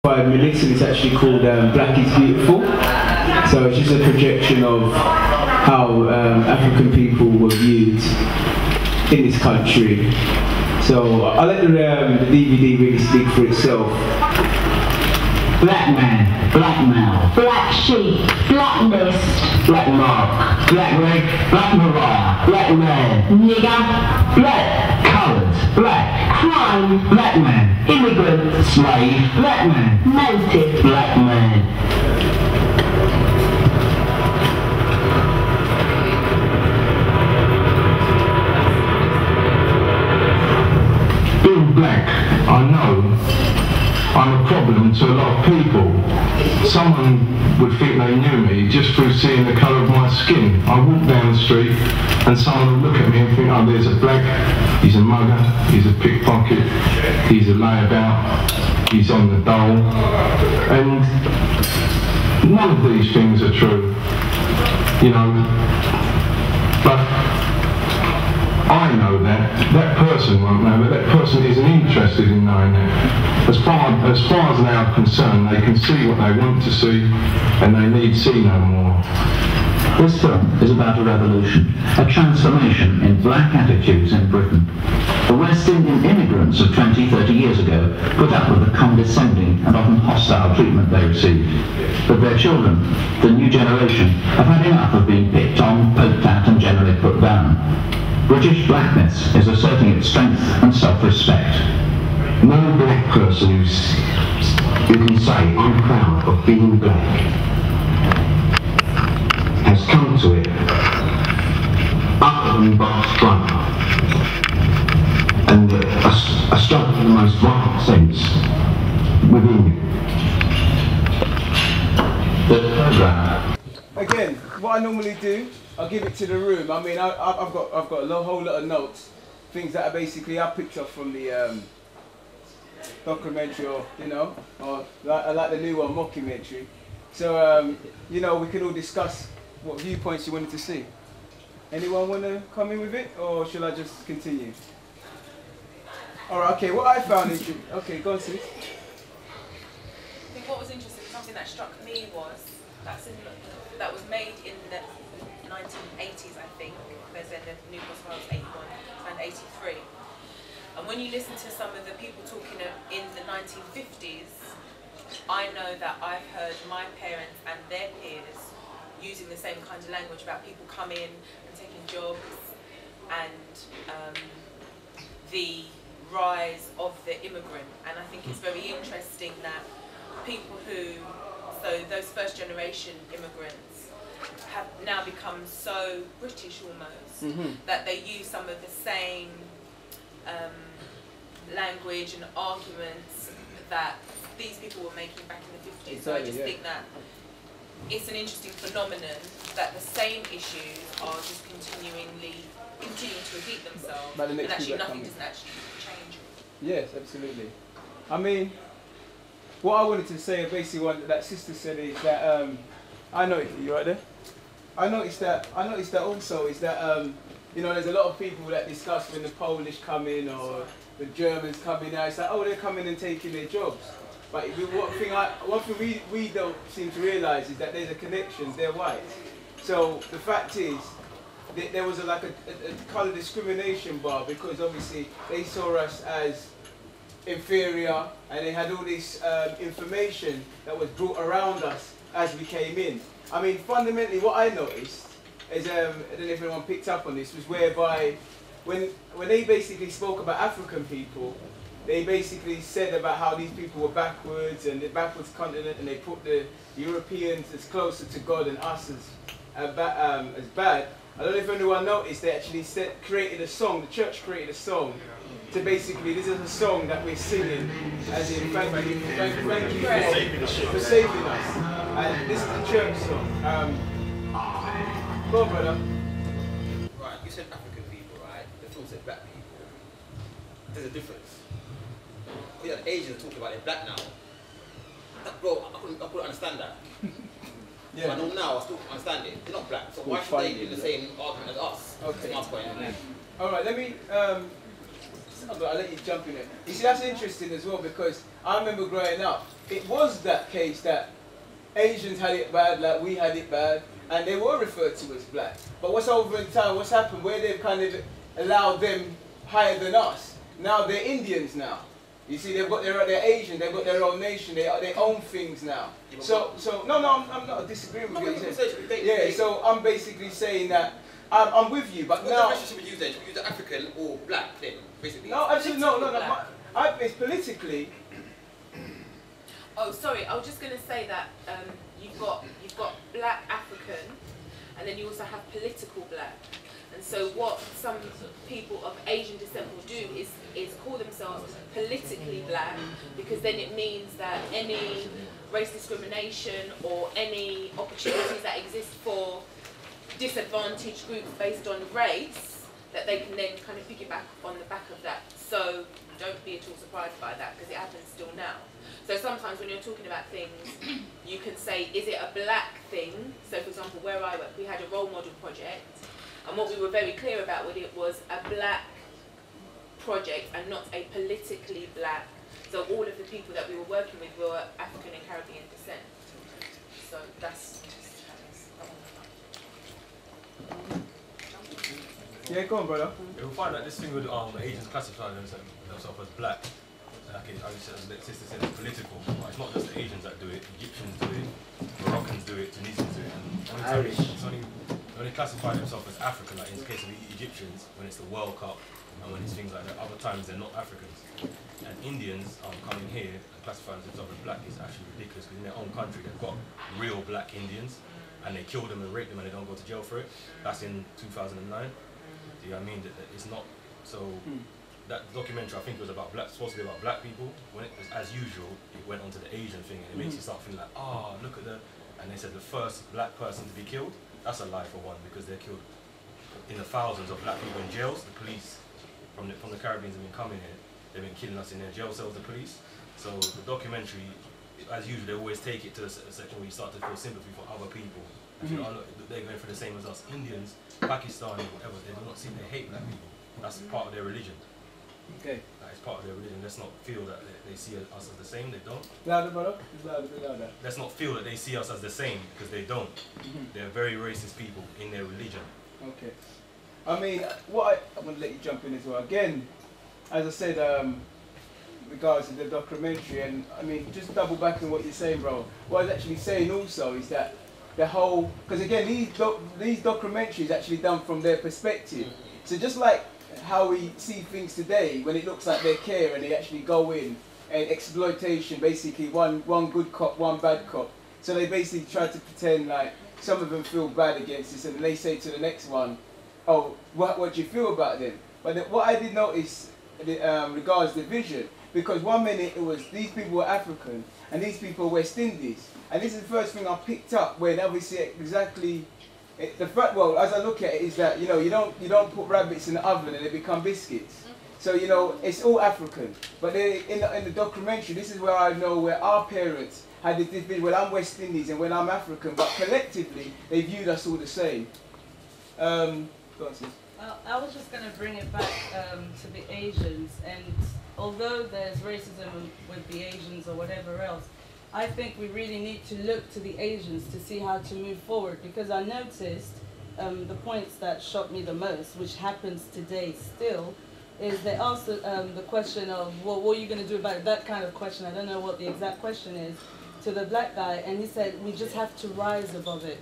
By Melissa, it's actually called Black is Beautiful. So it's just a projection of how African people were viewed in this country. So I'll let the DVD really speak for itself. Black man, black male, black sheep, black mist, black mark, black leg, black mariah, black man, nigger, black, coloured, black, crime, black man, immigrant, slave, black man, native, black man. Being black, I know I'm a problem to a lot of people. Someone would think they knew me just through seeing the colour of my skin. I walk down the street and someone would look at me and think, oh, there's a black, he's a mugger, he's a pickpocket, he's a layabout, he's on the dole. And none of these things are true, you know. But I know that person won't know, but that person isn't interested in knowing that. As far as they are concerned, they can see what they want to see, and they need see no more. This film is about a revolution, a transformation in black attitudes in Britain. The West Indian immigrants of 20, 30 years ago put up with the condescending and often hostile treatment they received. But their children, the new generation, have had enough of being picked on, poked at and generally put down. British blackness is asserting its strength and self-respect. No black person who can say, I'm proud of being black, has come to it other than by struggle, and a struggle in the most vital sense within you. The program. Again, what I normally do, I'll give it to the room. I mean, I've got a whole lot of notes, things that are basically I picked up from the documentary, or you know, or I like the new one, mockumentary. So you know, we can all discuss what viewpoints you wanted to see. Anyone want to come in with it, or shall I just continue? All right. Okay. What I found is okay. Go on, sis. I think what was interesting, something that struck me was that was made in the 1980s, I think. There's in the New Gospel 81 and 83. And when you listen to some of the people talking in the 1950s, I know that I've heard my parents and their peers using the same kind of language about people coming and taking jobs, and the rise of the immigrant. And I think it's very interesting that people so those first generation immigrants have now become so British almost, that they use some of the same language and arguments that these people were making back in the 50s. So I just think that it's an interesting phenomenon that the same issues are just continuing to repeat themselves, and actually nothing doesn't actually change. Yes, absolutely. I mean, what I wanted to say, basically what that sister said, is that I noticed, you right there? I noticed that also is that you know, there's a lot of people that discuss when the Polish come in or the Germans come in. Now it's like, oh, they're coming and taking their jobs. But one thing we don't seem to realise is that there's a connection. They're white. So the fact is, there was a colour discrimination bar, because obviously they saw us as inferior, and they had all this information that was brought around us as we came in. I mean, fundamentally, what I noticed is, I don't know if anyone picked up on this, was whereby when they basically spoke about African people, they basically said about how these people were backwards and the backwards continent, and they put the Europeans as closer to God and us as bad. I don't know if anyone noticed, they actually created a song, the church created a song to basically, this is a song that we're singing, as in thank you for saving us. And this is the church song. Go on, brother. Right, you said African people, right? The film said black people. There's a difference. We had Asians talking about they're black now. Bro, I couldn't understand that. Yeah. But I know now, I still understand it. They're not black, so why should they do the same argument as us? Okay. That's my point. Alright, let me I'll let you jump in it. You see, that's interesting as well, because I remember growing up, it was that case that Asians had it bad, like we had it bad, and they were referred to as black. But what's over in time, what's happened, where they've kind of allowed them higher than us, now they're Indians now. You see, they're Asian, they've got their own nation, they are their own things now. So no, I'm not disagreeing with you. Yeah, so I'm basically saying that I'm with you, but now. What should we use then? Should we use the African or black then, basically? No, absolutely no. It's politically. Oh, sorry. I was just going to say that you've got black African, and then you also have political black. And so what some people of Asian descent will do is call themselves politically black, because then it means that any race discrimination or any opportunities that exist for disadvantaged groups based on race, that they can then kind of piggyback on the back of that. So don't be at all surprised by that, because it happens still now. So sometimes when you're talking about things, you can say, is it a black thing? So for example, where I work, we had a role model project, and what we were very clear about with it was a black project and not a politically black. So all of the people that we were working with were African and Caribbean descent. So that's just Yeah, go on, brother. You'll find that this thing with Asians classifying themselves as black, like as the sister said, it's political. It's not just the Asians that do it. Egyptians do it, Moroccans do it, Tunisians do it. And Irish. they only classify themselves as African, like in the case of the Egyptians, when it's the World Cup, and when it's things like that. Other times they're not Africans. And Indians coming here and classifying themselves as black is actually ridiculous, because in their own country they've got real black Indians, and they kill them and rape them and they don't go to jail for it. That's in 2009. Do you know what I mean? That it's not so. That documentary, I think it was supposed to be about black people. When it was, as usual, it went onto the Asian thing, and it makes you start feeling like, oh, look at the. And they said the first black person to be killed. That's a lie for one, because they're killed in the thousands of black people in jails. The police from the Caribbean have been coming here. They've been killing us in their jail cells. The police. So the documentary, as usual, they always take it to a section where you start to feel sympathy for other people. And you know, they're going through the same as us. Indians, Pakistani, whatever. They do not see they hate black people. That's part of their religion. Okay. That is part of their religion. Let's not feel that they see us as the same. They don't. Louder, brother. Just louder, a bit louder. Let's not feel that they see us as the same, because they don't. They're very racist people in their religion. Okay. I mean, I'm going to let you jump in as well. Again, as I said, regards to the documentary, and I mean, just double back on what you're saying, bro. What I was actually saying also is that the whole, because again, these documentaries actually done from their perspective. So just like how we see things today, when it looks like they care and they actually go in and exploitation, basically one good cop, one bad cop. So they basically try to pretend like some of them feel bad against this, and then they say to the next one, oh, what do you feel about them? But what I did notice regards the vision, because 1 minute it was these people were African and these people were West Indies, and this is the first thing I picked up when obviously exactly the fact. Well, as I look at it, is that you don't put rabbits in the oven and they become biscuits. So it's all African. But in the documentary, this is where I know where our parents had this division. Well, I'm West Indies and when I'm African, but collectively they viewed us all the same. Go on, sis. Well, I was just going to bring it back to the Asians, and although there's racism with the Asians or whatever else, I think we really need to look to the Asians to see how to move forward, because I noticed the points that shocked me the most, which happens today still, is they asked the question of, well, what are you going to do about it? That kind of question, I don't know what the exact question is, to the black guy, and he said, we just have to rise above it.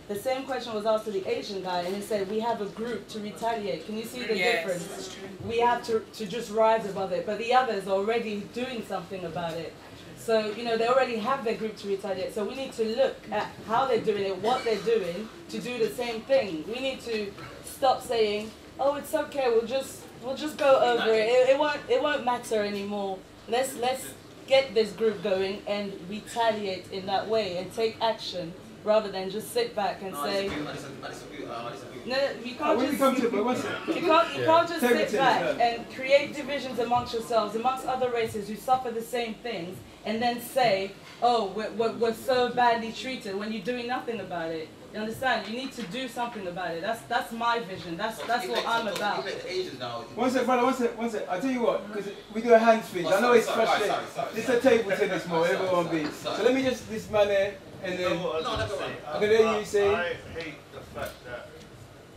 The same question was asked to the Asian guy, and he said, we have a group to retaliate. Can you see the difference? That's true. We have to just rise above it, but the others are already doing something about it. So, they already have their group to retaliate. So we need to look at how they're doing it, what they're doing to do the same thing. We need to stop saying, oh, it's okay, we'll just go over it. It won't matter anymore. Let's get this group going and retaliate in that way and take action, rather than just sit back and say, no, you can't just sit back and create divisions amongst yourselves, amongst other races who suffer the same things, and then say, oh, we're so badly treated when you're doing nothing about it. You understand? You need to do something about it. That's my vision. That's what I'm about. You let the Asians now. One sec, brother, one sec. I'll tell you what, because we do a hand speech. I know it's frustrating. This is a table tennis more, everyone beats. So let me just, this man there, and then, No, that's all right. and then you say. I hate the fact that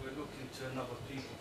we're looking to another people